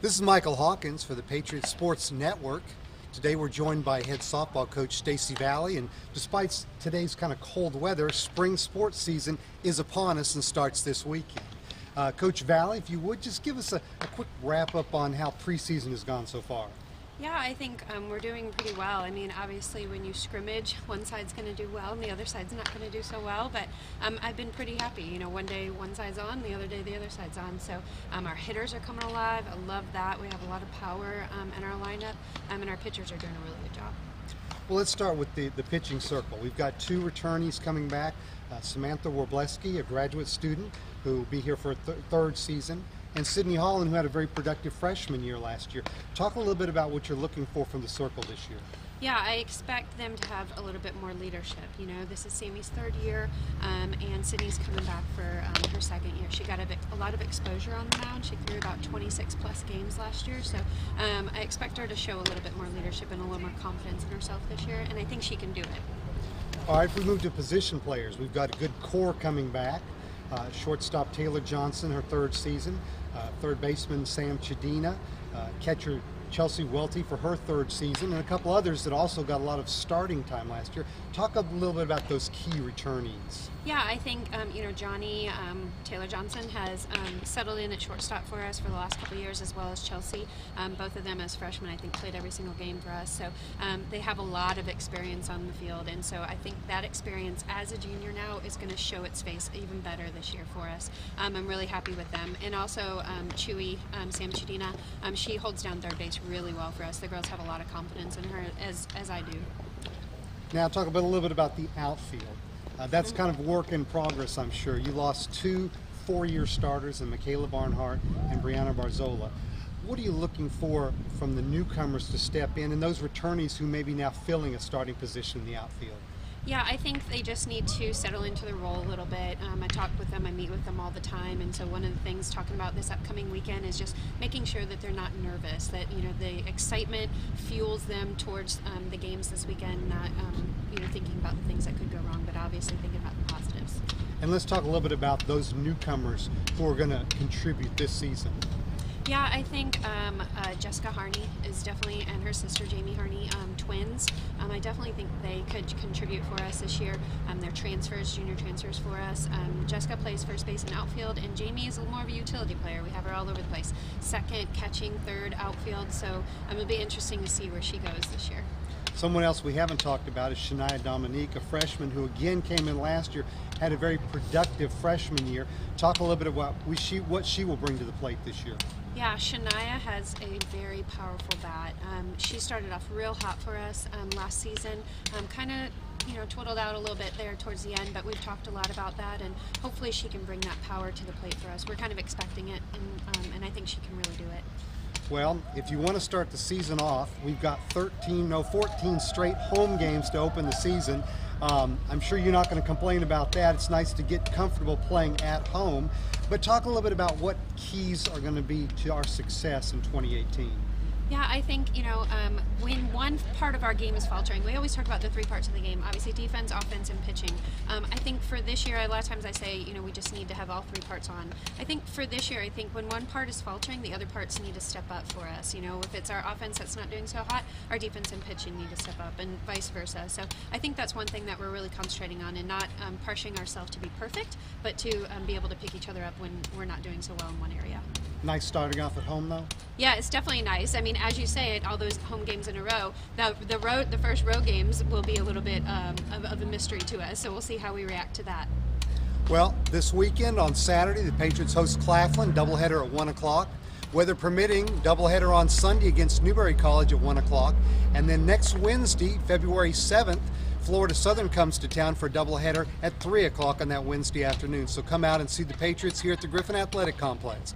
This is Michael Hawkins for the Patriot Sports Network. Today we're joined by head softball coach Stacey Vallee, and despite today's kind of cold weather, spring sports season is upon us and starts this weekend. Coach Vallee, if you would, just give us a quick wrap-up on how preseason has gone so far. Yeah, I think we're doing pretty well. I mean, obviously when you scrimmage, one side's going to do well and the other side's not going to do so well, but I've been pretty happy. You know, one day one side's on, the other day the other side's on. So our hitters are coming alive. I love that. We have a lot of power in our lineup, and our pitchers are doing a really good job. Well, let's start with the pitching circle. We've got two returnees coming back. Samantha Warbleski, a graduate student who will be here for a third season, and Sydney Holland, who had a very productive freshman year last year. Talk a little bit about what you're looking for from the circle this year. Yeah, I expect them to have a little bit more leadership. You know, this is Sammy's third year, and Sydney's coming back for her second year. She got a lot of exposure on the mound. She threw about 26 plus games last year, so I expect her to show a little bit more leadership and a little more confidence in herself this year, and I think she can do it. All right, if we move to position players, we've got a good core coming back. Shortstop Taylor Johnson, her third season. Third baseman Sam Chadina, catcher Chelsea Welty for her third season, and a couple others that also got a lot of starting time last year. Talk a little bit about those key returnees. Yeah, I think Johnny Taylor Johnson has settled in at shortstop for us for the last couple of years, as well as Chelsea. Both of them as freshmen, I think, played every single game for us. So they have a lot of experience on the field, and so I think that experience as a junior now is going to show its face even better this year for us. I'm really happy with them. And also Chewy, Sam Chadina, she holds down third base really well for us. The girls have a lot of confidence in her, as I do. Now talk a little bit about the outfield. That's kind of work in progress, I'm sure. You lost two four-year starters in Michaela Barnhart and Brianna Barzola. What are you looking for from the newcomers to step in and those returnees who may be now filling a starting position in the outfield? Yeah, I think they just need to settle into the role a little bit. I talk with them, I meet with them all the time, and so one of the things talking about this upcoming weekend is just making sure that they're not nervous, that the excitement fuels them towards the games this weekend, not thinking about the things that could go wrong, but obviously thinking about the positives. And let's talk a little bit about those newcomers who are going to contribute this season. Yeah, I think Jessica Harney is definitely, and her sister Jamie Harney, twins. I definitely think they could contribute for us this year. They're transfers, junior transfers for us. Jessica plays first base and outfield, and Jamie is a little more of a utility player. We have her all over the place. Second, catching, third, outfield. So it'll be interesting to see where she goes this year. Someone else we haven't talked about is Shania Dominique, a freshman who again came in last year, had a very productive freshman year. Talk a little bit about what she will bring to the plate this year. Yeah, Shania has a very powerful bat. She started off real hot for us last season, kind of twiddled out a little bit there towards the end, but we've talked a lot about that, and hopefully she can bring that power to the plate for us. We're kind of expecting it, and I think she can really do it. Well, if you want to start the season off, we've got 14 straight home games to open the season. I'm sure you're not going to complain about that. It's nice to get comfortable playing at home. But talk a little bit about what keys are going to be to our success in 2018. Yeah, I think, when one part of our game is faltering, we always talk about the three parts of the game, obviously defense, offense, and pitching. I think for this year, a lot of times I say, we just need to have all three parts on. I think for this year, I think when one part is faltering, the other parts need to step up for us. If it's our offense that's not doing so hot, our defense and pitching need to step up, and vice versa. So I think that's one thing that we're really concentrating on, and not parsing ourselves to be perfect, but to be able to pick each other up when we're not doing so well in one area. Nice starting off at home, though? Yeah, it's definitely nice. I mean, as you say it, all those home games in a row, the first road games will be a little bit of a mystery to us, so we'll see how we react to that. Well, this weekend on Saturday, the Patriots host Claflin, doubleheader at 1 o'clock. Weather permitting, doubleheader on Sunday against Newberry College at 1 o'clock. And then next Wednesday, February 7th, Florida Southern comes to town for a doubleheader at 3 o'clock on that Wednesday afternoon. So come out and see the Patriots here at the Griffin Athletic Complex.